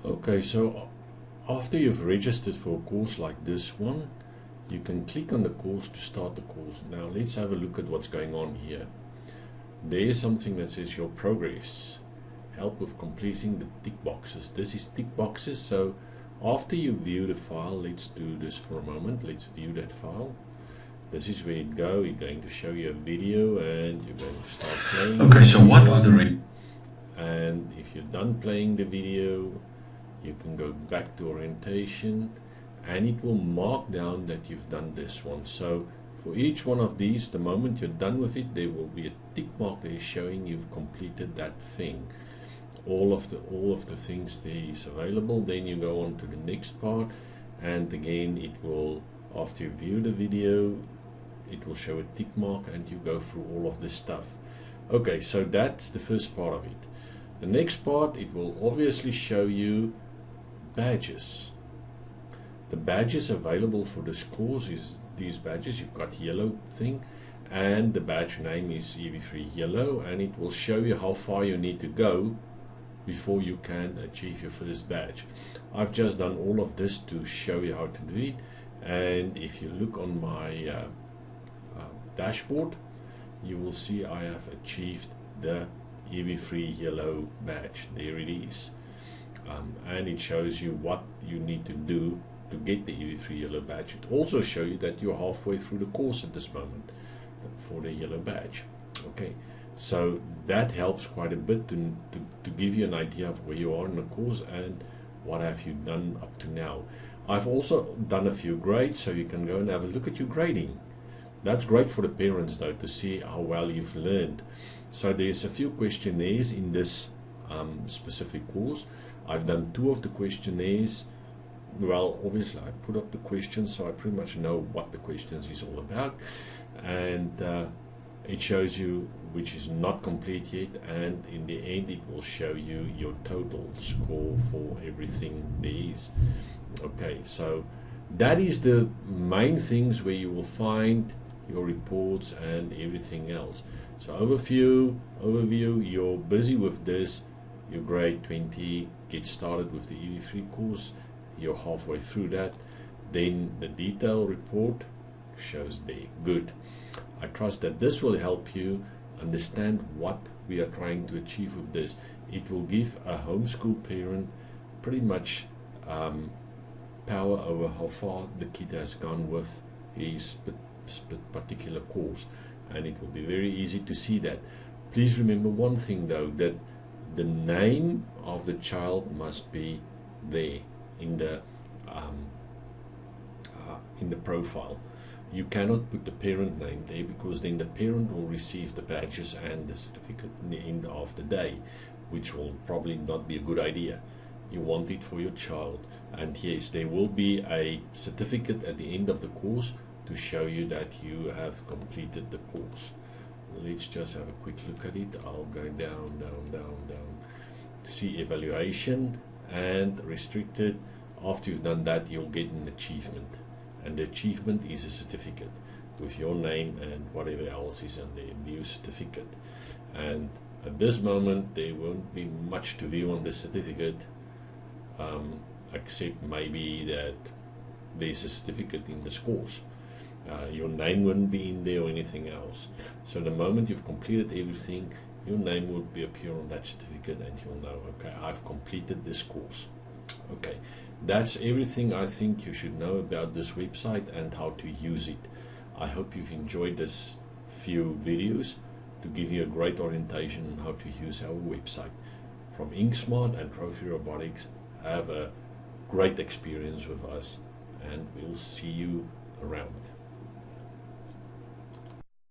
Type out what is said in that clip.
Okay, so after you've registered for a course like this one, you can click on the course to start the course. Now let's have a look at what's going on here. There is something that says your progress. Help with completing the tick boxes. This is tick boxes, so after you view the file, let's do this for a moment. Let's view that file. This is where it goes. It's going to show you a video and you're going to start playing. Okay, so what are the and if you're done playing the video, you can go back to orientation and it will mark down that you've done this one. So for each one of these, the moment you're done with it, there will be a tick mark there showing you've completed that thing. All of the things there is available. Then you go on to the next part, and again it will, after you view the video, it will show a tick mark and you go through all of this stuff. Okay, so that's the first part of it. The next part, it will obviously show you badges. The badges available for this course is these badges. You've got yellow thing, and the badge name is EV3 Yellow, and it will show you how far you need to go before you can achieve your first badge. I've just done all of this to show you how to do it, and if you look on my dashboard, you will see I have achieved the EV3 Yellow badge. There it is, and it shows you what you need to do to get the EV3 Yellow badge. It also shows you that you're halfway through the course at this moment for the yellow badge. Okay, so that helps quite a bit to give you an idea of where you are in the course and what have you done up to now. I've also done a few grades, so you can go and have a look at your grading. That's great for the parents though, to see how well you've learned. So there's a few questionnaires in this specific course. I've done 2 of the questionnaires. Well, obviously I put up the questions, so I pretty much know what the questions is all about, and it shows you which is not complete yet, and in the end it will show you your total score for everything there is. Okay, so that is the main things where you will find your reports and everything else. So overview, you're busy with this, your grade 20, get started with the EV3 course, you're halfway through that. Then the detail report shows there. Good. I trust that this will help you understand what we are trying to achieve with this. It will give a homeschool parent pretty much power over how far the kid has gone with his particular course, and it will be very easy to see that. Please remember one thing though, that the name of the child must be there in the profile. You cannot put the parent name there, because then the parent will receive the badges and the certificate in the end of the day, which will probably not be a good idea. You want it for your child, and yes, there will be a certificate at the end of the course to show you that you have completed the course. Let's just have a quick look at it. I'll go down, see evaluation and restricted. After you've done that, you'll get an achievement, and the achievement is a certificate with your name and whatever else is in there, new certificate. And at this moment there won't be much to view on this certificate, except maybe that there's a certificate in this course. Your name wouldn't be in there or anything else. So the moment you've completed everything, your name would be appear on that certificate, and you'll know, okay, I've completed this course. Okay, that's everything I think you should know about this website and how to use it. I hope you've enjoyed this few videos to give you a great orientation on how to use our website. From inkSMART and Trophy Robotics, have a great experience with us, and we'll see you around.